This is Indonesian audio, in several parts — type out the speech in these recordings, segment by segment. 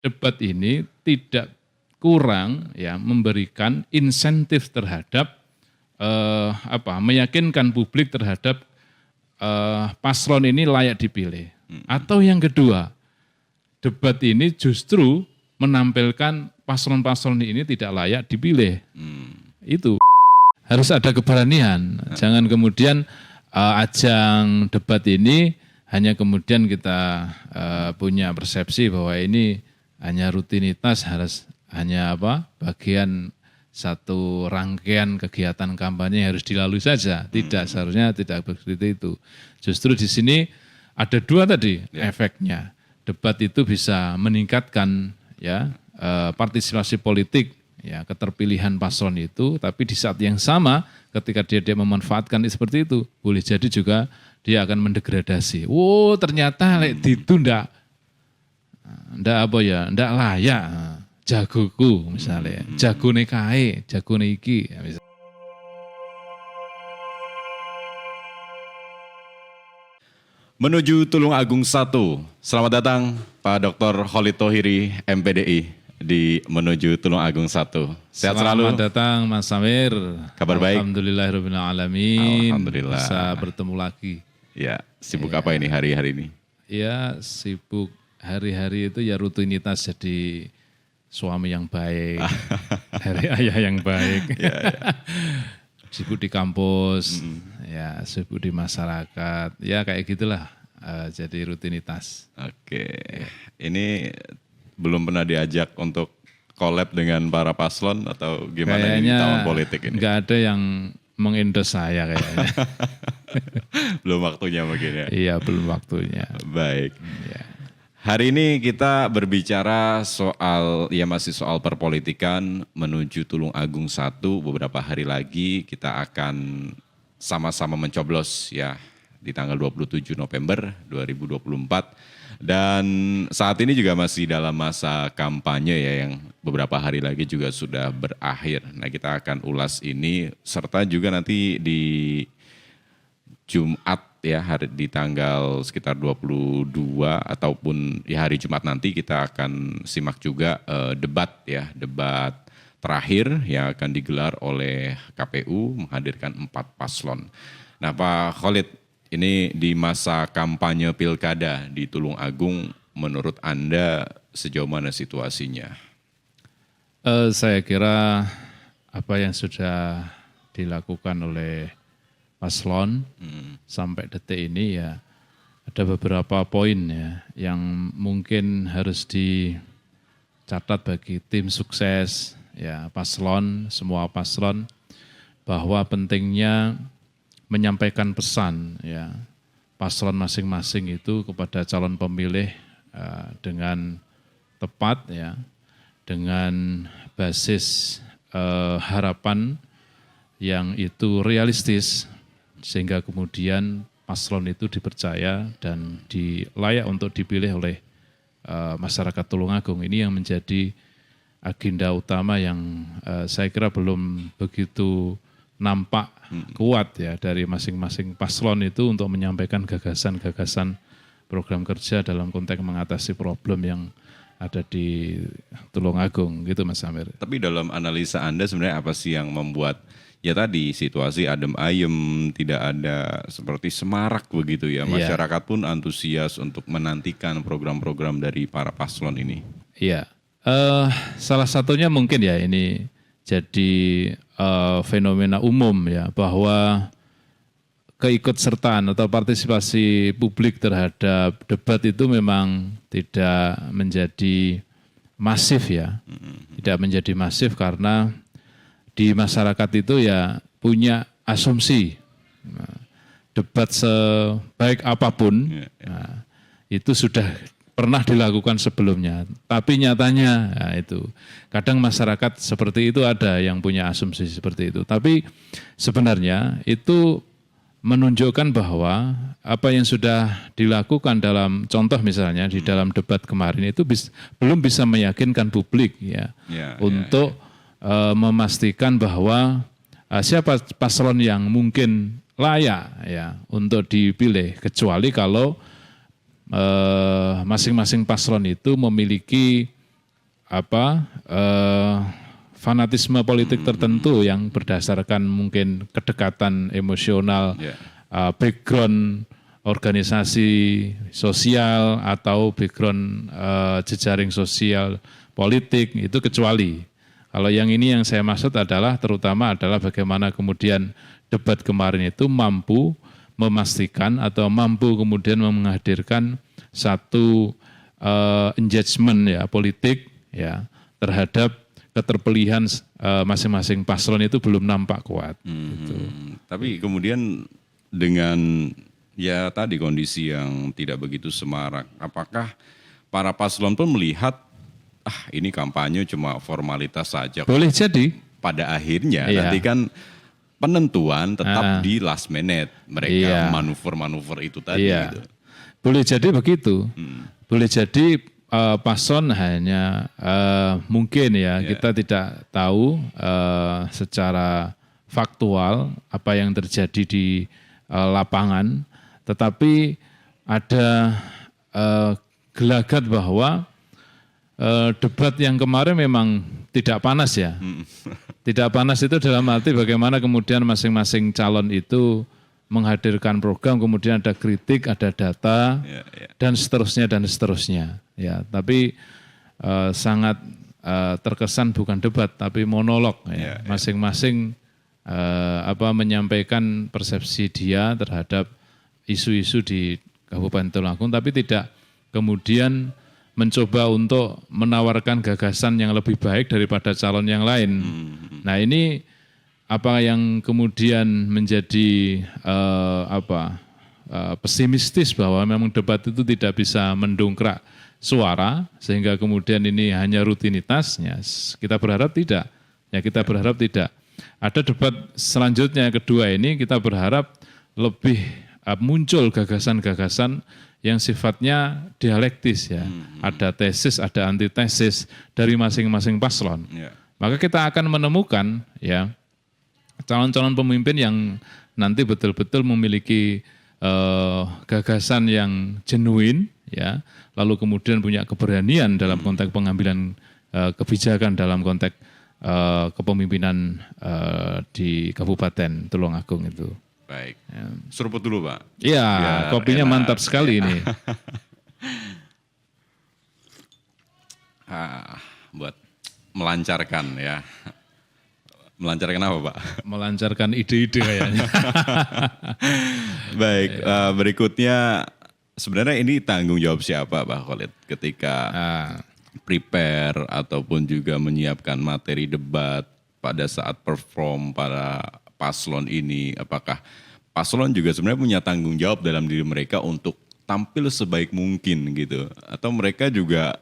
debat ini tidak kurang ya memberikan insentif terhadap meyakinkan publik terhadap paslon ini layak dipilih. Atau yang kedua, debat ini justru menampilkan paslon-paslon ini tidak layak dipilih. Itu harus ada keberanian. Jangan kemudian ajang debat ini hanya kemudian kita punya persepsi bahwa ini hanya rutinitas, hanya bagian satu rangkaian kegiatan kampanye yang harus dilalui saja. Tidak, seharusnya tidak seperti itu. Justru di sini ada dua tadi efeknya. Debat itu bisa meningkatkan ya partisipasi politik, ya keterpilihan paslon itu, tapi di saat yang sama ketika dia memanfaatkan seperti itu, boleh jadi juga dia akan mendegradasi. Oh ternyata itu ndak layak. Jagoku misalnya, jagone kae, jagone iki. Menuju Tulung Agung 1, selamat datang Pak Dr. Khalid Thohiri, MPDI di Menuju Tulung Agung 1. Sehat selalu. Selamat datang Mas Samir. Kabar baik? Alhamdulillahirrahmanirrahim. Alhamdulillah. Bisa bertemu lagi. Ya, sibuk apa ini hari-hari ini? Ya, sibuk hari-hari itu ya rutinitas jadi suami yang baik, dari ayah yang baik, sibuk di kampus, ya sibuk di masyarakat, ya kayak gitulah, jadi rutinitas. Oke, ini belum pernah diajak untuk collab dengan para paslon atau gimana kayaknya ini tahun politik ini? Nggak ada yang mengendorse saya kayaknya. Belum waktunya mungkin ya? Iya, belum waktunya. Baik. Ya. Hari ini kita berbicara masih soal perpolitikan menuju Tulung Agung 1. Beberapa hari lagi kita akan sama-sama mencoblos ya di tanggal 27 November 2024. Dan saat ini juga masih dalam masa kampanye ya yang beberapa hari lagi juga sudah berakhir. Nah kita akan ulas ini serta juga nanti di Jumat ya hari di tanggal sekitar 22 ataupun ya hari Jumat nanti kita akan simak juga debat terakhir yang akan digelar oleh KPU menghadirkan 4 paslon. Nah Pak Khalid, ini di masa kampanye pilkada di Tulung Agung menurut Anda sejauh mana situasinya? Saya kira apa yang sudah dilakukan oleh paslon sampai detik ini ya ada beberapa poin ya yang mungkin harus dicatat bagi tim sukses ya paslon, semua paslon bahwa pentingnya menyampaikan pesan ya paslon masing-masing itu kepada calon pemilih dengan tepat ya dengan basis harapan yang itu realistis sehingga kemudian paslon itu dipercaya dan layak untuk dipilih oleh masyarakat Tulungagung. Ini yang menjadi agenda utama yang saya kira belum begitu nampak kuat ya dari masing-masing paslon itu untuk menyampaikan gagasan-gagasan program kerja dalam konteks mengatasi problem yang ada di Tulungagung gitu Mas Amir. Tapi dalam analisa Anda sebenarnya apa sih yang membuat ya tadi situasi adem ayem, tidak ada seperti semarak begitu ya. Masyarakat pun antusias untuk menantikan program-program dari para paslon ini. Iya, salah satunya mungkin ya ini jadi fenomena umum ya bahwa keikutsertaan atau partisipasi publik terhadap debat itu memang tidak menjadi masif ya. Tidak menjadi masif karena di masyarakat itu ya punya asumsi debat sebaik apapun itu sudah pernah dilakukan sebelumnya. Tapi nyatanya ya itu kadang masyarakat seperti itu ada yang punya asumsi seperti itu. Tapi sebenarnya itu menunjukkan bahwa apa yang sudah dilakukan dalam contoh misalnya di dalam debat kemarin itu belum bisa meyakinkan publik ya untuk memastikan bahwa siapa paslon yang mungkin layak ya untuk dipilih kecuali kalau masing-masing paslon itu memiliki fanatisme politik tertentu yang berdasarkan mungkin kedekatan emosional, background organisasi sosial atau background jejaring sosial politik itu kecuali. Kalau yang ini yang saya maksud adalah terutama adalah bagaimana kemudian debat kemarin itu mampu memastikan atau mampu kemudian menghadirkan satu engagement ya politik ya terhadap keterpilihan masing-masing paslon itu belum nampak kuat. Gitu. Tapi kemudian dengan ya tadi kondisi yang tidak begitu semarak, apakah para paslon pun melihat ini kampanye cuma formalitas saja? Boleh jadi. Pada akhirnya nanti kan penentuan tetap di last minute mereka manuver-manuver itu tadi. Gitu. Boleh jadi begitu. Boleh jadi paslon hanya mungkin kita tidak tahu secara faktual apa yang terjadi di lapangan, tetapi ada gelagat bahwa debat yang kemarin memang tidak panas ya. Tidak panas itu dalam arti bagaimana kemudian masing-masing calon itu menghadirkan program, kemudian ada kritik, ada data, dan seterusnya. Ya, tapi sangat terkesan bukan debat, tapi monolog. Masing-masing menyampaikan persepsi dia terhadap isu-isu di Kabupaten Tulungagung, tapi tidak kemudian mencoba untuk menawarkan gagasan yang lebih baik daripada calon yang lain. Nah ini apa yang kemudian menjadi pesimistis bahwa memang debat itu tidak bisa mendongkrak suara sehingga kemudian ini hanya rutinitasnya. Kita berharap tidak. Ada debat selanjutnya kedua ini kita berharap lebih muncul gagasan-gagasan yang sifatnya dialektis ya. Ada tesis, ada antitesis dari masing-masing paslon. Maka kita akan menemukan ya calon-calon pemimpin yang nanti betul-betul memiliki gagasan yang genuine ya, lalu kemudian punya keberanian dalam konteks pengambilan kebijakan dalam konteks kepemimpinan di Kabupaten Tulungagung itu. Baik, seruput dulu Pak. Iya, kopinya enak. Mantap sekali ini. Buat melancarkan ya. Melancarkan apa Pak? Melancarkan ide-ide kayaknya. Baik, berikutnya sebenarnya ini tanggung jawab siapa Pak Khalid ketika prepare ataupun juga menyiapkan materi debat pada saat perform para paslon ini, apakah paslon juga sebenarnya punya tanggung jawab dalam diri mereka untuk tampil sebaik mungkin gitu, atau mereka juga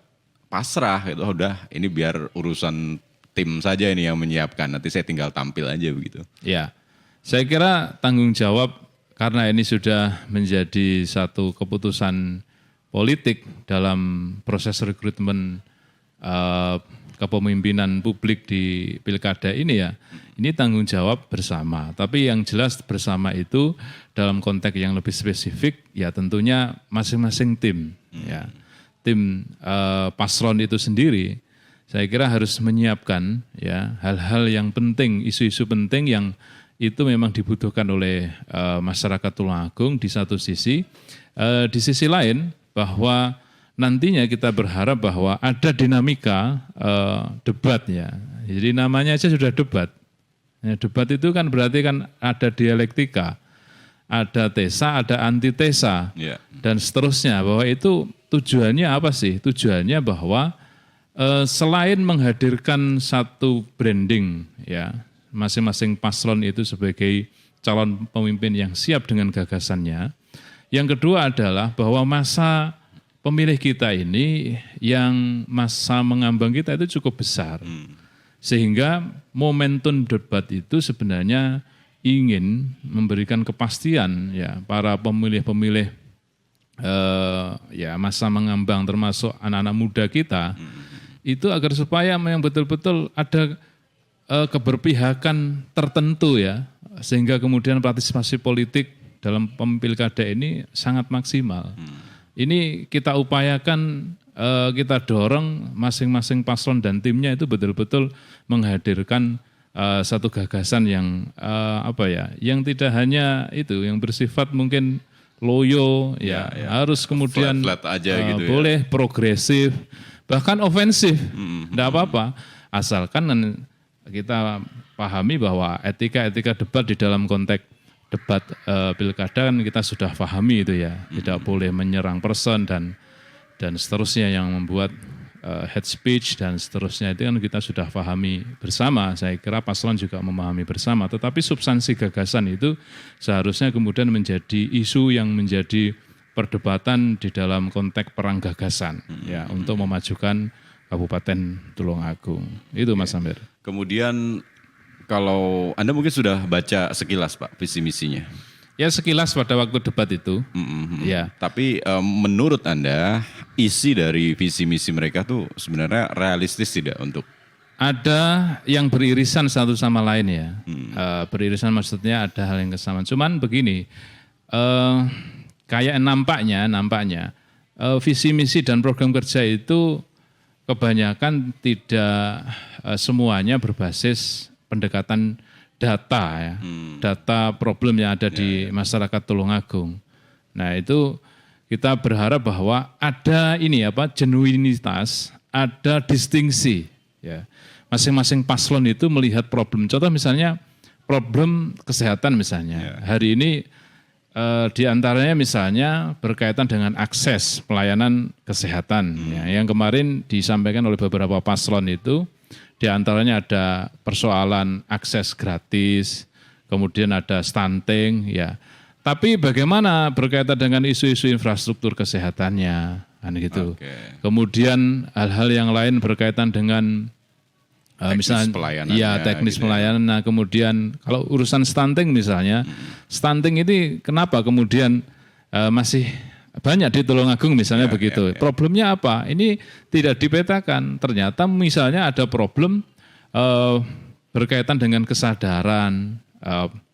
pasrah gitu, udah ini biar urusan tim saja ini yang menyiapkan, nanti saya tinggal tampil aja begitu. Ya, saya kira tanggung jawab karena ini sudah menjadi satu keputusan politik dalam proses rekrutmen kepemimpinan publik di pilkada ini ya, ini tanggung jawab bersama. Tapi yang jelas bersama itu dalam konteks yang lebih spesifik ya tentunya masing-masing tim. Ya. Tim paslon itu sendiri saya kira harus menyiapkan ya hal-hal yang penting, isu-isu penting yang itu memang dibutuhkan oleh masyarakat Tulungagung di satu sisi. Di sisi lain bahwa nantinya kita berharap bahwa ada dinamika debat ya. Jadi namanya aja sudah debat. Ya, debat itu kan berarti kan ada dialektika, ada tesa, ada antitesa, dan seterusnya. Bahwa itu tujuannya apa sih? Tujuannya bahwa selain menghadirkan satu branding ya, masing-masing paslon itu sebagai calon pemimpin yang siap dengan gagasannya. Yang kedua adalah bahwa masa pemilih kita ini yang masa mengambang kita itu cukup besar. Sehingga momentum debat itu sebenarnya ingin memberikan kepastian ya para pemilih-pemilih ya masa mengambang termasuk anak-anak muda kita itu agar supaya memang betul-betul ada keberpihakan tertentu ya sehingga kemudian partisipasi politik dalam pilkada ini sangat maksimal. Ini kita upayakan kita dorong masing-masing paslon dan timnya itu betul-betul menghadirkan satu gagasan yang yang tidak hanya itu, yang bersifat mungkin loyo, harus kemudian flat aja gitu boleh progresif, bahkan ofensif, tidak apa-apa, asalkan kita pahami bahwa etika debat di dalam konteks debat pilkada kan kita sudah pahami itu ya, tidak boleh menyerang person dan seterusnya yang membuat hate speech dan seterusnya itu kan kita sudah pahami bersama. Saya kira paslon juga memahami bersama. Tetapi substansi gagasan itu seharusnya kemudian menjadi isu yang menjadi perdebatan di dalam konteks perang gagasan ya untuk memajukan Kabupaten Tulungagung. Itu Mas Amir. Kemudian kalau Anda mungkin sudah baca sekilas Pak visi misinya. Ya sekilas pada waktu debat itu. Ya. Tapi menurut Anda isi dari visi misi mereka tuh sebenarnya realistis tidak untuk? Ada yang beririsan satu sama lain ya. Beririsan maksudnya ada hal yang kesamaan. Cuman begini, kayak nampaknya visi misi dan program kerja itu kebanyakan tidak semuanya berbasis pendekatan data ya, data problem yang ada di masyarakat Tulungagung. Nah itu kita berharap bahwa ada genuinitas, ada distingsi ya. Masing-masing paslon itu melihat problem. Contoh misalnya problem kesehatan misalnya. Hari ini di antaranya misalnya berkaitan dengan akses pelayanan kesehatan ya, yang kemarin disampaikan oleh beberapa paslon itu. Di antaranya ada persoalan akses gratis, kemudian ada stunting, ya. Tapi bagaimana berkaitan dengan isu-isu infrastruktur kesehatannya, kan gitu. Kemudian hal-hal yang lain berkaitan dengan misalnya, teknis pelayanan. Nah, kemudian kalau urusan stunting misalnya, stunting ini kenapa kemudian masih banyak di Tulungagung misalnya begitu. Problemnya apa? Ini tidak dipetakan. Ternyata misalnya ada problem berkaitan dengan kesadaran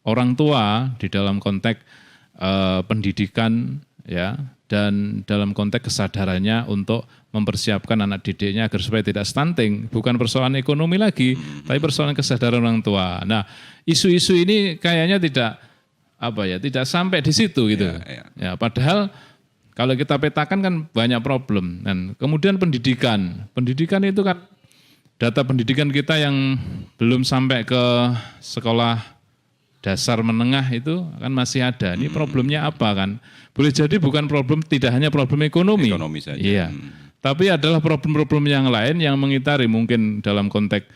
orang tua di dalam konteks pendidikan ya, dan dalam konteks kesadarannya untuk mempersiapkan anak didiknya agar supaya tidak stunting. Bukan persoalan ekonomi lagi, tapi persoalan kesadaran orang tua. Nah, isu-isu ini kayaknya tidak sampai di situ gitu. Ya, padahal kalau kita petakan kan banyak problem. Dan kemudian pendidikan itu kan data pendidikan kita yang belum sampai ke sekolah dasar menengah itu kan masih ada. Ini problemnya apa kan? Boleh jadi bukan problem, tidak hanya problem ekonomi. Ekonomi saja. Iya. Tapi adalah problem-problem yang lain yang mengitari mungkin dalam konteks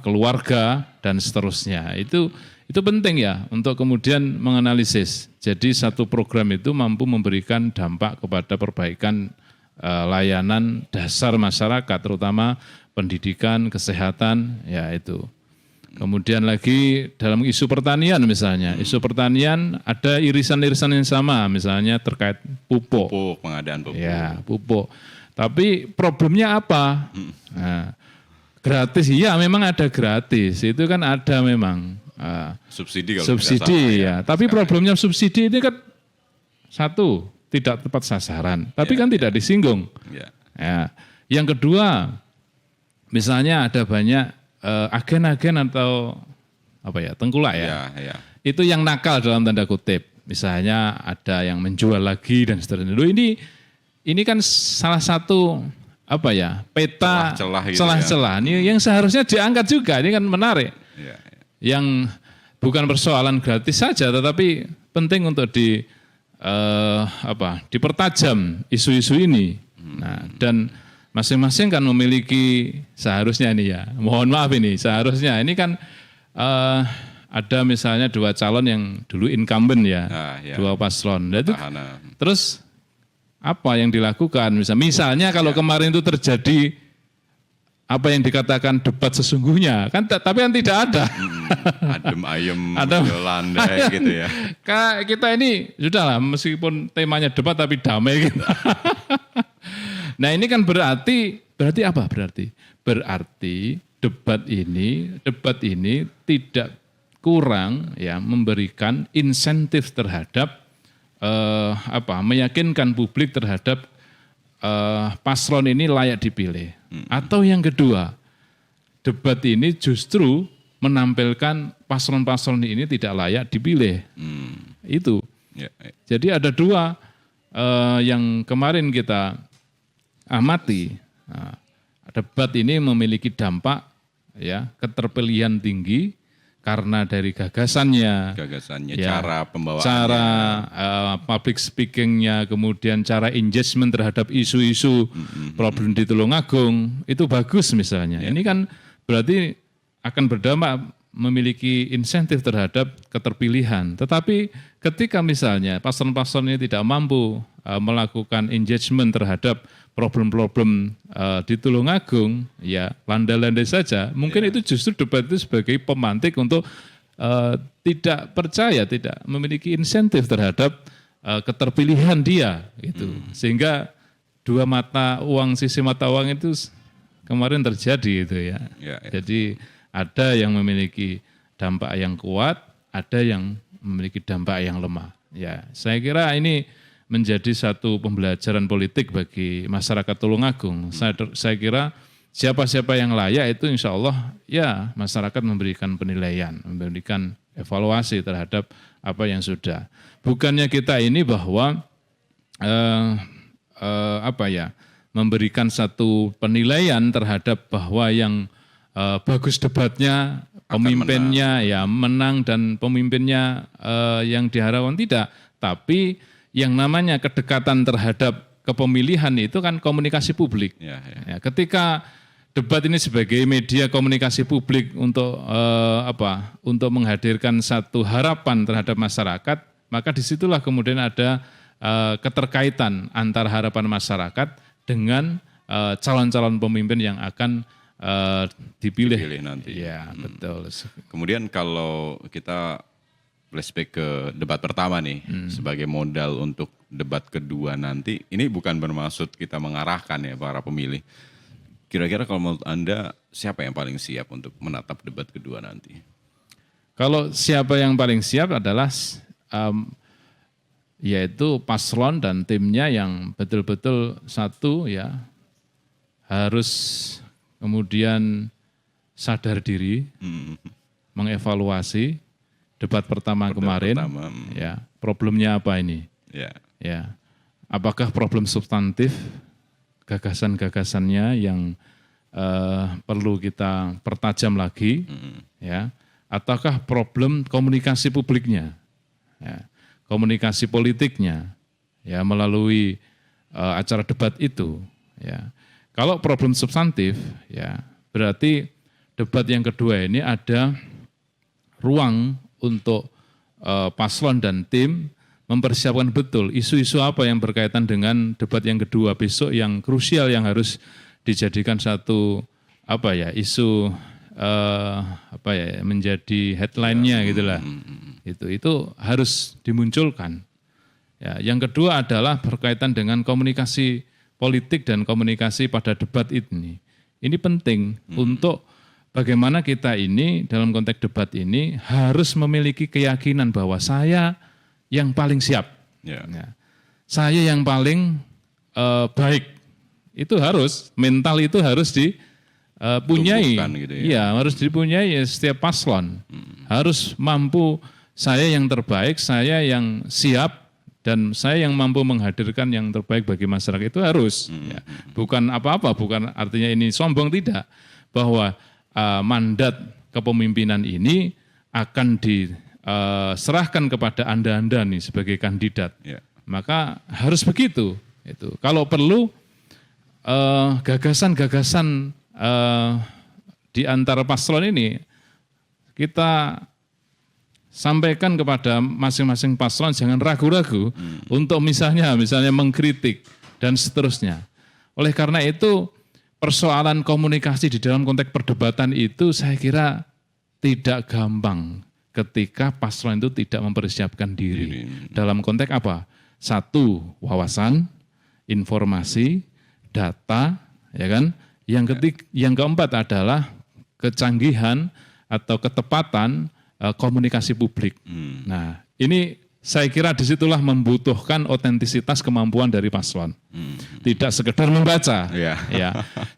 keluarga dan seterusnya. Itu penting ya untuk kemudian menganalisis. Jadi satu program itu mampu memberikan dampak kepada perbaikan layanan dasar masyarakat, terutama pendidikan, kesehatan, ya itu. Kemudian lagi dalam isu pertanian misalnya, isu pertanian ada irisan-irisan yang sama, misalnya terkait pupuk. Pengadaan pupuk. Ya, pupuk. Tapi problemnya apa? Nah, gratis, iya memang ada gratis, itu kan ada memang. Subsidi kalau subsidi ya. Tapi problemnya subsidi ini kan satu, tidak tepat sasaran, tapi kan tidak disinggung. Ya. Yang kedua, misalnya ada banyak agen-agen atau tengkulak ya. Itu yang nakal dalam tanda kutip. Misalnya ada yang menjual lagi dan seterusnya. Loh, ini kan salah satu peta celah-celah. Ini yang seharusnya diangkat juga. Ini kan menarik. Yang bukan persoalan gratis saja, tetapi penting untuk dipertajam isu-isu ini. Nah, dan masing-masing kan memiliki seharusnya ini ya. Mohon maaf ini seharusnya ini kan ada misalnya dua calon yang dulu incumbent ya, dua paslon. Nah, itu, terus apa yang dilakukan? Misalnya kalau kemarin itu terjadi apa yang dikatakan debat sesungguhnya kan, tapi kan tidak ada. Adem ayem, landai gitu ya. Kita ini sudahlah, meskipun temanya debat tapi damai gitu. Nah ini kan berarti apa? Berarti debat ini tidak kurang ya memberikan insentif terhadap meyakinkan publik terhadap paslon ini layak dipilih. Atau yang kedua, debat ini justru menampilkan paslon-paslon ini tidak layak dipilih. Itu. Jadi ada dua yang kemarin kita amati. Nah, debat ini memiliki dampak ya keterpilihan tinggi karena dari gagasannya, ya, cara pembawaannya, cara public speakingnya, kemudian cara engagement terhadap isu-isu problem di Tulungagung itu bagus misalnya. Ini kan berarti akan berdampak memiliki insentif terhadap keterpilihan. Tetapi ketika misalnya paslon-paslon ini tidak mampu melakukan engagement terhadap problem-problem di Tulungagung, ya landai-landai saja, mungkin itu justru debat itu sebagai pemantik untuk tidak percaya, tidak memiliki insentif terhadap keterpilihan dia. Gitu. Sehingga dua mata uang, sisi mata uang itu kemarin terjadi itu ya. Jadi ada yang memiliki dampak yang kuat, ada yang memiliki dampak yang lemah. Ya, saya kira ini menjadi satu pembelajaran politik bagi masyarakat Tulungagung. Saya kira siapa-siapa yang layak itu insya Allah ya masyarakat memberikan penilaian, memberikan evaluasi terhadap apa yang sudah. Bukannya kita ini bahwa memberikan satu penilaian terhadap bahwa yang bagus debatnya, pemimpinnya menang dan pemimpinnya yang diharapkan tidak. Tapi yang namanya kedekatan terhadap kepemilihan itu kan komunikasi publik. Ya, ketika debat ini sebagai media komunikasi publik untuk untuk menghadirkan satu harapan terhadap masyarakat, maka disitulah kemudian ada keterkaitan antara harapan masyarakat dengan calon-calon pemimpin yang akan dipilih nanti. Ya, betul. Kemudian kalau kita flashback ke debat pertama nih, sebagai modal untuk debat kedua nanti, ini bukan bermaksud kita mengarahkan ya para pemilih. Kira-kira kalau menurut Anda, siapa yang paling siap untuk menatap debat kedua nanti? Kalau siapa yang paling siap adalah yaitu paslon dan timnya yang betul-betul satu ya, harus kemudian sadar diri, mengevaluasi debat pertama kemarin, ya problemnya apa ini? Ya, apakah problem substantif, gagasan-gagasannya yang perlu kita pertajam lagi, ya, ataukah problem komunikasi publiknya, ya, komunikasi politiknya, ya melalui acara debat itu, ya. Kalau problem substantif, ya berarti debat yang kedua ini ada ruang untuk paslon dan tim mempersiapkan betul isu-isu apa yang berkaitan dengan debat yang kedua besok yang krusial yang harus dijadikan satu isu menjadi headline-nya gitulah. Itu harus dimunculkan. Ya, yang kedua adalah berkaitan dengan komunikasi politik dan komunikasi pada debat ini. Ini penting untuk bagaimana kita ini dalam konteks debat ini harus memiliki keyakinan bahwa saya yang paling siap. Ya. Saya yang paling baik. Itu harus, mental itu harus dipunyai. Gitu ya. Iya, harus dipunyai setiap paslon. Harus mampu, saya yang terbaik, saya yang siap, dan saya yang mampu menghadirkan yang terbaik bagi masyarakat itu harus. Ya. Bukan apa-apa, bukan artinya ini sombong, tidak. Bahwa mandat kepemimpinan ini akan diserahkan kepada Anda nih sebagai kandidat. Ya. Maka harus begitu. Itu. Kalau perlu gagasan-gagasan di antara paslon ini kita sampaikan kepada masing-masing paslon, jangan ragu-ragu untuk misalnya mengkritik dan seterusnya. Oleh karena itu persoalan komunikasi di dalam konteks perdebatan itu saya kira tidak gampang ketika paslon itu tidak mempersiapkan diri. Dalam konteks apa? Satu, wawasan, informasi, data, ya kan? Yang keempat adalah kecanggihan atau ketepatan komunikasi publik. Nah, ini saya kira disitulah membutuhkan otentisitas kemampuan dari paslon. Tidak sekedar membaca. Iya. Ya.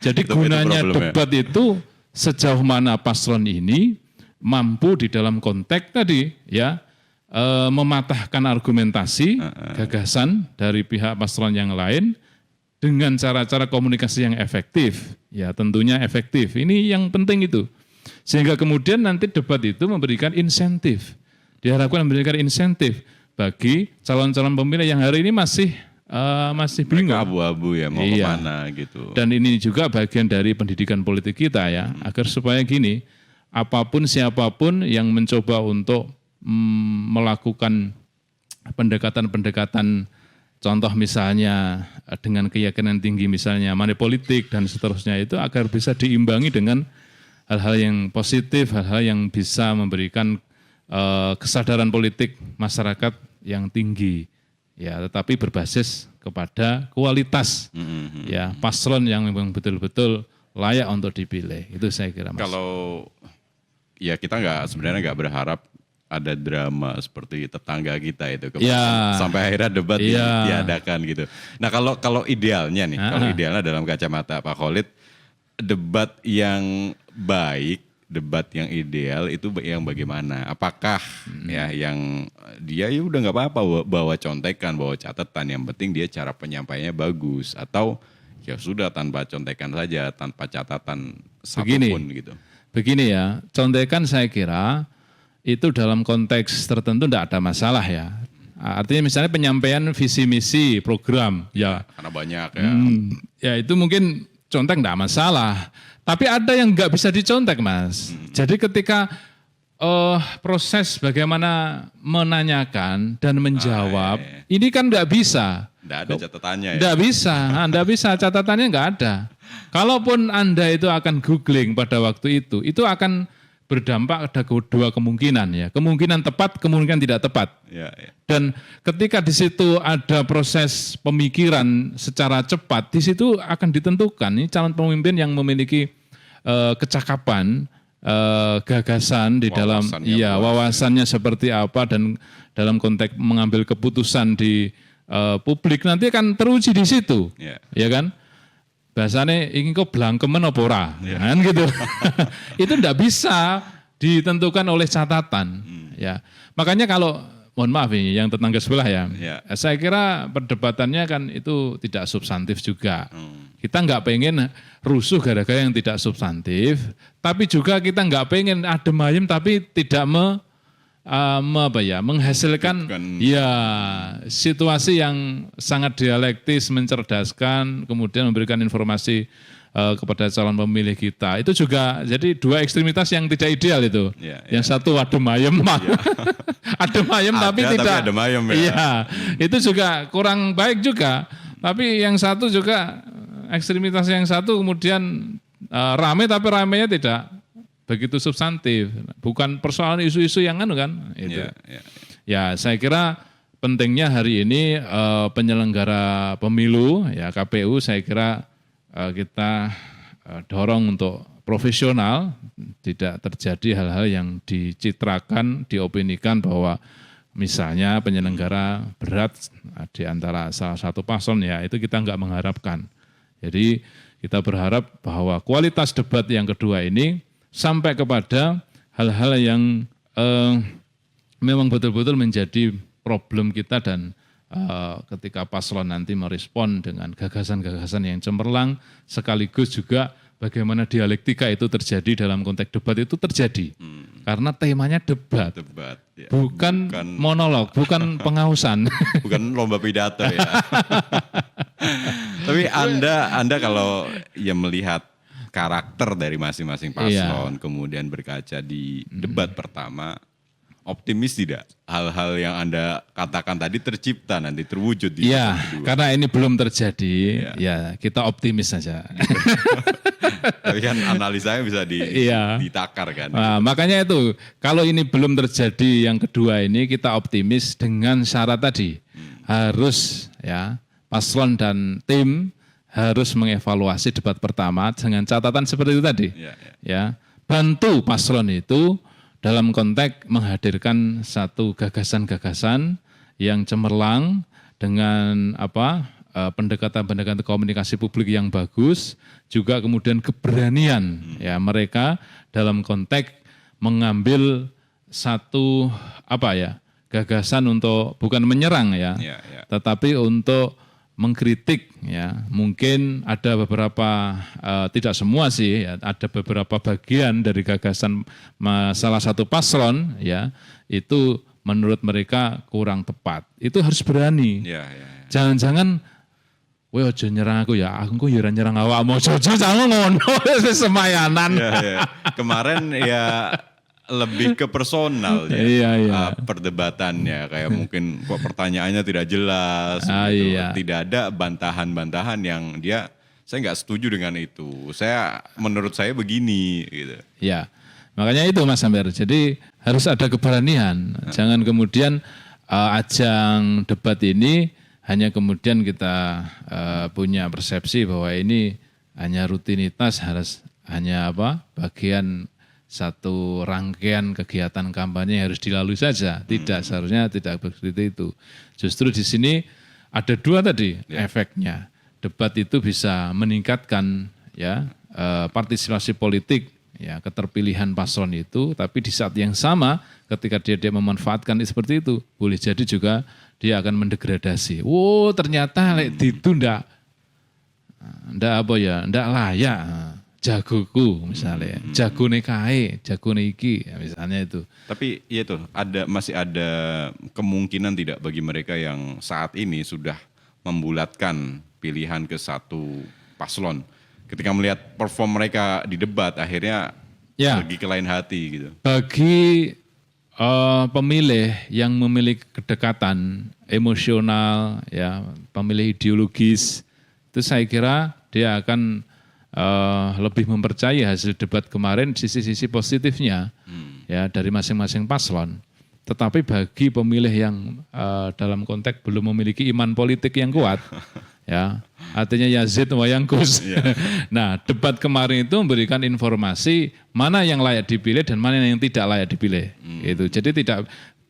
Jadi Itu gunanya problemnya. debat itu sejauh mana paslon ini mampu di dalam konteks tadi ya mematahkan argumentasi, gagasan dari pihak paslon yang lain dengan cara-cara komunikasi yang efektif. Ya, tentunya efektif. Ini yang penting itu. Sehingga kemudian nanti debat itu memberikan insentif. Diharapkan memberikan insentif bagi calon-calon pemilih yang hari ini masih bingung. Mereka abu-abu ya mau Iya. kemana gitu. Dan ini juga bagian dari pendidikan politik kita ya, agar supaya gini, apapun siapapun yang mencoba untuk melakukan pendekatan-pendekatan, contoh misalnya dengan keyakinan tinggi misalnya money politik dan seterusnya itu agar bisa diimbangi dengan hal-hal yang positif, hal-hal yang bisa memberikan kesadaran politik masyarakat yang tinggi, ya, tetapi berbasis kepada kualitas, ya, paslon yang memang betul-betul layak untuk dipilih. Itu saya kira, Mas. Kalau ya kita sebenarnya nggak berharap ada drama seperti tetangga kita itu Ya. sampai akhirnya debat Ya. diadakan gitu. Nah kalau idealnya nih, kalau idealnya dalam kacamata Pak Khalid, debat yang baik, debat yang ideal itu yang bagaimana? Apakah ya yang dia udah nggak apa-apa bawa contekan, bawa catatan, yang penting dia cara penyampaiannya bagus, atau ya sudah tanpa contekan saja, tanpa catatan satupun gitu. Begini ya, contekan saya kira itu dalam konteks tertentu tidak ada masalah ya. Artinya misalnya penyampaian visi misi program ya. Karena banyak ya. Ya itu mungkin contek tidak masalah. Tapi ada yang nggak bisa dicontek, Mas. Jadi ketika proses bagaimana menanyakan dan menjawab, ini kan nggak bisa. Nggak ada catatannya ya. Nggak bisa, catatannya nggak ada. Kalaupun Anda itu akan googling pada waktu itu akan berdampak ada dua kemungkinan ya. Kemungkinan tepat, kemungkinan tidak tepat. Ya, ya. Dan ketika di situ ada proses pemikiran secara cepat, di situ akan ditentukan ini calon pemimpin yang memiliki kecakapan, gagasan di dalam, wawasannya seperti apa, dan dalam konteks mengambil keputusan di publik nanti akan teruji di situ, ya kan? Bahasanya ingin kok blangkemen apa ora, kan gitu. Itu tidak bisa ditentukan oleh catatan, ya. Makanya kalau mohon maaf ini yang tetangga sebelah ya, saya kira perdebatannya kan itu tidak substantif juga. Kita nggak pengen rusuh gara-gara yang tidak substantif, tapi juga kita nggak pengen adem ayem tapi tidak menghasilkan ya situasi yang sangat dialektis, mencerdaskan, kemudian memberikan informasi kepada calon pemilih kita. Itu juga jadi dua ekstremitas yang tidak ideal itu. Yang satu adem ayem, adem ayem tapi tidak. Adem ayem ya. Iya, itu juga kurang baik juga. Tapi yang satu juga ekstremitas yang satu kemudian rame tapi ramenya tidak begitu substantif, bukan persoalan isu-isu yang kan itu. Ya, saya kira pentingnya hari ini penyelenggara pemilu ya KPU saya kira kita dorong untuk profesional, tidak terjadi hal-hal yang dicitrakan, diopinikan bahwa misalnya penyelenggara berat di antara salah satu paslon, ya itu kita nggak mengharapkan. Jadi kita berharap bahwa kualitas debat yang kedua ini sampai kepada hal-hal yang memang betul-betul menjadi problem kita, dan ketika paslon nanti merespon dengan gagasan-gagasan yang cemerlang, sekaligus juga bagaimana dialektika itu terjadi dalam konteks debat itu terjadi. Karena temanya debat ya. bukan monolog, bukan pengausan. Bukan lomba pidato ya. Tapi Anda kalau ya melihat karakter dari masing-masing paslon, kemudian berkaca di debat pertama, optimis tidak hal-hal yang Anda katakan tadi tercipta nanti terwujud di debat kedua? Karena ini belum terjadi, ya kita optimis saja. Tapi kan analisanya bisa ditakar kan. Nah, makanya itu kalau ini belum terjadi yang kedua ini, kita optimis dengan syarat tadi. Harus ya paslon dan tim harus mengevaluasi debat pertama dengan catatan seperti itu tadi. Ya, bantu paslon itu dalam konteks menghadirkan satu gagasan-gagasan yang cemerlang dengan pendekatan-pendekatan komunikasi publik yang bagus, juga kemudian keberanian ya mereka dalam konteks mengambil satu gagasan untuk bukan menyerang ya, tetapi untuk mengkritik ya. Mungkin ada beberapa tidak semua sih ya, ada beberapa bagian dari gagasan salah satu paslon ya itu menurut mereka kurang tepat. Itu harus berani. Jangan-jangan weh aja nyerang aku ya, aku ya nyerang awakmu. Aja jangan ngono semayanan. Kemarin ya lebih ke personal ya, perdebatannya kayak mungkin kok pertanyaannya tidak jelas, gitu. Tidak ada bantahan-bantahan yang saya nggak setuju dengan itu. Menurut saya begini gitu. Ya, makanya itu Mas Amir. Jadi harus ada keberanian. Jangan kemudian ajang debat ini hanya kemudian kita punya persepsi bahwa ini hanya rutinitas, hanya bagian satu rangkaian kegiatan kampanye yang harus dilalui saja. Tidak, seharusnya tidak seperti itu. Justru di sini ada dua tadi efeknya. Debat itu bisa meningkatkan ya partisipasi politik, ya keterpilihan paslon itu, tapi di saat yang sama ketika dia memanfaatkan seperti itu, boleh jadi juga dia akan mendegradasi. Ternyata itu ndak layak. Jagoku misalnya, jagone kae, jagone iki misalnya itu. Tapi ya itu masih ada kemungkinan tidak bagi mereka yang saat ini sudah membulatkan pilihan ke satu paslon. Ketika melihat perform mereka di debat akhirnya pergi ke lain hati gitu. Bagi pemilih yang memiliki kedekatan emosional ya, pemilih ideologis itu saya kira dia akan lebih mempercayai hasil debat kemarin sisi-sisi positifnya ya dari masing-masing paslon. Tetapi bagi pemilih yang dalam konteks belum memiliki iman politik yang kuat, ya artinya Yazid wayangkus. Nah, debat kemarin itu memberikan informasi mana yang layak dipilih dan mana yang tidak layak dipilih. Itu jadi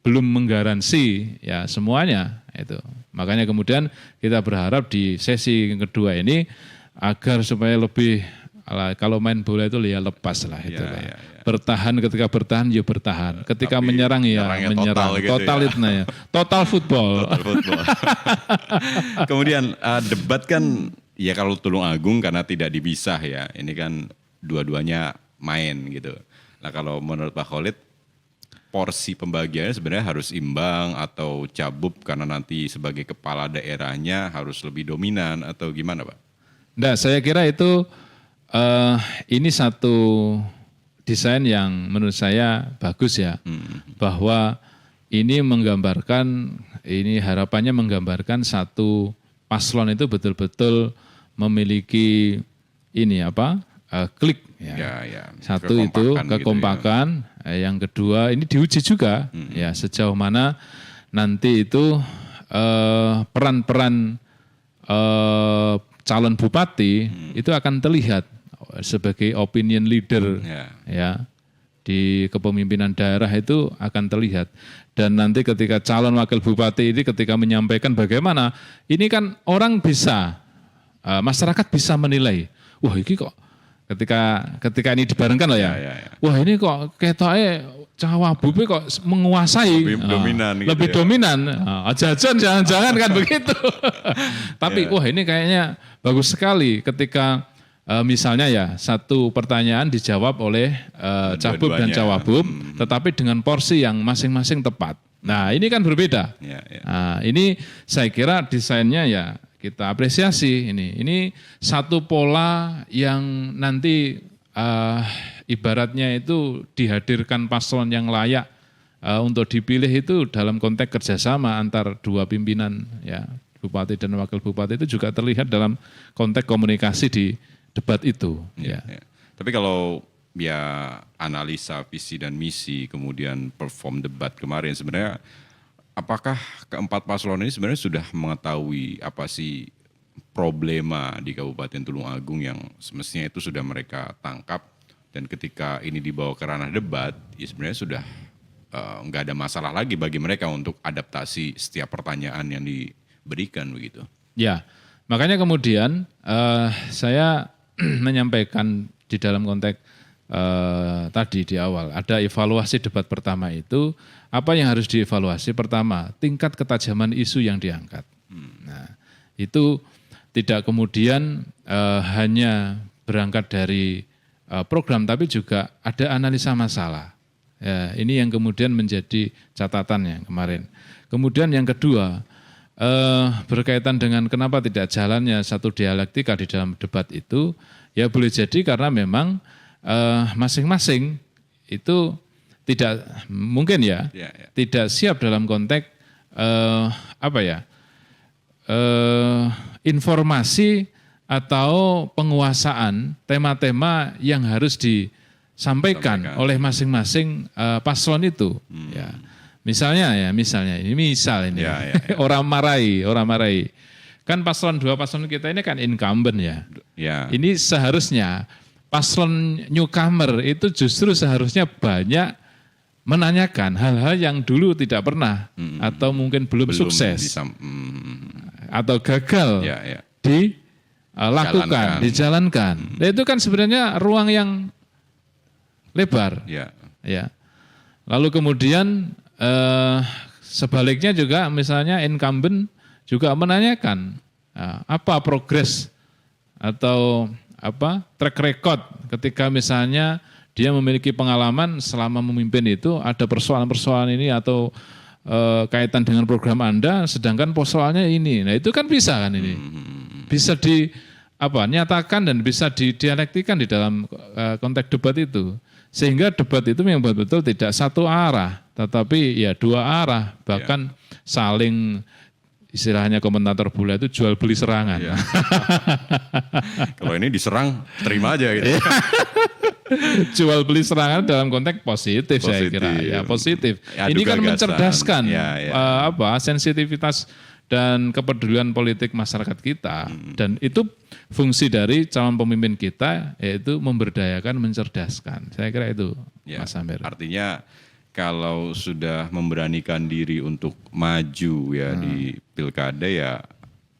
belum menggaransi ya semuanya itu. Makanya kemudian kita berharap di sesi kedua ini agar supaya lebih kalau main bola itu ya lepas lah itu lah. Bertahan ketika bertahan ya bertahan. Ketika menyerang ya menyerang. Total ya. Total football. Kemudian debat kan ya kalau Tulungagung karena tidak dipisah ya. Ini kan dua-duanya main gitu. Nah kalau menurut Pak Khalid porsi pembagiannya sebenarnya harus imbang atau cabub karena nanti sebagai kepala daerahnya harus lebih dominan atau gimana Pak? Nah, saya kira itu ini satu desain yang menurut saya bagus ya, bahwa ini harapannya menggambarkan satu paslon itu betul-betul memiliki klik ya. Satu itu kekompakan, gitu ya. Yang kedua ini diuji juga ya sejauh mana nanti itu peran-peran calon bupati itu akan terlihat sebagai opinion leader ya di kepemimpinan daerah itu akan terlihat. Dan nanti ketika calon wakil bupati ini ketika menyampaikan bagaimana, ini kan orang bisa, masyarakat bisa menilai, wah ini kok ketika ini dibarengkan loh ya, wah ini kok ketoknya Cawabupe kok menguasai, lebih dominan. Jangan-jangan kan begitu. Tapi wah ini kayaknya bagus sekali ketika misalnya ya satu pertanyaan dijawab oleh Cabub dan Cawabub, tetapi dengan porsi yang masing-masing tepat. Nah ini kan berbeda. Nah, ini saya kira desainnya ya kita apresiasi ini. Ini satu pola yang nanti ibaratnya itu dihadirkan paslon yang layak untuk dipilih itu dalam konteks kerjasama antar dua pimpinan ya bupati dan wakil bupati itu juga terlihat dalam konteks komunikasi di debat itu. Ya. Tapi kalau ya analisa visi dan misi kemudian perform debat kemarin sebenarnya apakah keempat paslon ini sebenarnya sudah mengetahui apa sih problema di Kabupaten Tulungagung yang semestinya itu sudah mereka tangkap dan ketika ini dibawa ke ranah debat ya sebenarnya sudah nggak ada masalah lagi bagi mereka untuk adaptasi setiap pertanyaan yang diberikan begitu. Ya, makanya kemudian saya menyampaikan di dalam konteks tadi di awal, ada evaluasi debat pertama itu, apa yang harus dievaluasi? Pertama, tingkat ketajaman isu yang diangkat. Nah, itu tidak kemudian hanya berangkat dari program, tapi juga ada analisa masalah. Ya, ini yang kemudian menjadi catatannya kemarin. Kemudian yang kedua, berkaitan dengan kenapa tidak jalannya satu dialektika di dalam debat itu, ya boleh jadi karena memang masing-masing itu tidak mungkin tidak siap dalam konteks informasi atau penguasaan tema-tema yang harus disampaikan oleh masing-masing paslon itu. Ya. Misalnya ini orang marahi. Kan paslon 2 paslon kita ini kan incumbent ya. Ini seharusnya paslon newcomer itu justru seharusnya banyak menanyakan hal-hal yang dulu tidak pernah atau mungkin belum sukses atau gagal dijalankan. Nah, itu kan sebenarnya ruang yang lebar. Ya. Lalu kemudian sebaliknya juga misalnya incumbent juga menanyakan apa progres atau track record ketika misalnya dia memiliki pengalaman selama memimpin itu ada persoalan-persoalan ini atau kaitan dengan program Anda sedangkan persoalannya ini. Nah, itu kan bisa kan ini. Bisa nyatakan dan bisa didialektikan di dalam konteks debat itu. Sehingga debat itu memang betul-betul tidak satu arah, tetapi ya dua arah, bahkan saling istilahnya komentator bola itu jual beli serangan. Kalau ini diserang, terima aja gitu. Jual beli serangan dalam konteks positif. Saya kira. Ya positif. Ini kan mencerdaskan sensitivitas dan kepedulian politik masyarakat kita. Dan itu fungsi dari calon pemimpin kita, yaitu memberdayakan, mencerdaskan. Saya kira itu, Mas Amir. Artinya kalau sudah memberanikan diri untuk maju di pilkada ya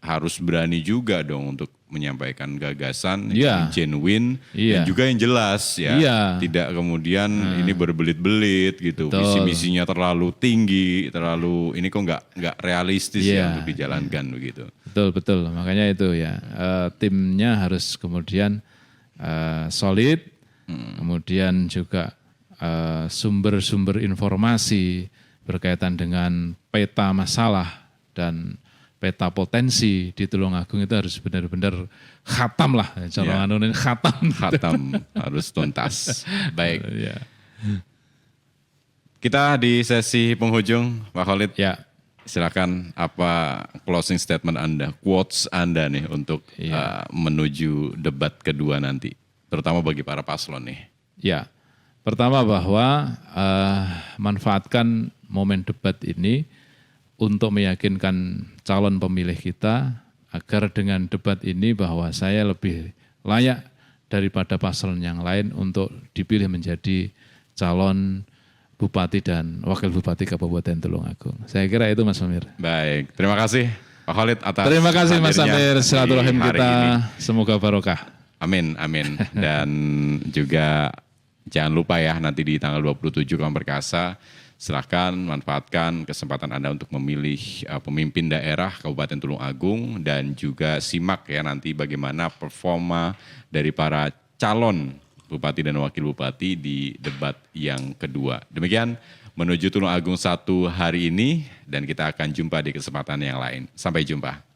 harus berani juga dong untuk menyampaikan gagasan yang genuine dan juga yang jelas Tidak kemudian ini berbelit-belit gitu. Visi-misinya terlalu tinggi, ini kok nggak realistis untuk dijalankan begitu. Betul. Makanya itu timnya harus kemudian solid, kemudian juga sumber-sumber informasi berkaitan dengan peta masalah dan peta potensi di Tulungagung itu harus benar-benar khatam lah. Khatam harus tuntas. Baik. Kita di sesi penghujung, Pak Khalid. Silakan apa closing statement Anda, quotes Anda nih untuk menuju debat kedua nanti, terutama bagi para paslon nih. Pertama bahwa manfaatkan momen debat ini untuk meyakinkan calon pemilih kita agar dengan debat ini bahwa saya lebih layak daripada paslon yang lain untuk dipilih menjadi calon Bupati dan Wakil Bupati Kabupaten Tulungagung. Saya kira itu Mas Amir. Baik, terima kasih Pak Khalid atas terima kasih Mas Amir, silaturahim kita ini. Semoga barokah. Amin. Dan juga jangan lupa nanti di tanggal 27 Kaum Perkasa, silakan manfaatkan kesempatan Anda untuk memilih pemimpin daerah Kabupaten Tulungagung dan juga simak nanti bagaimana performa dari para calon Bupati dan Wakil Bupati di debat yang kedua. Demikian menuju Tulungagung 1 hari ini dan kita akan jumpa di kesempatan yang lain. Sampai jumpa.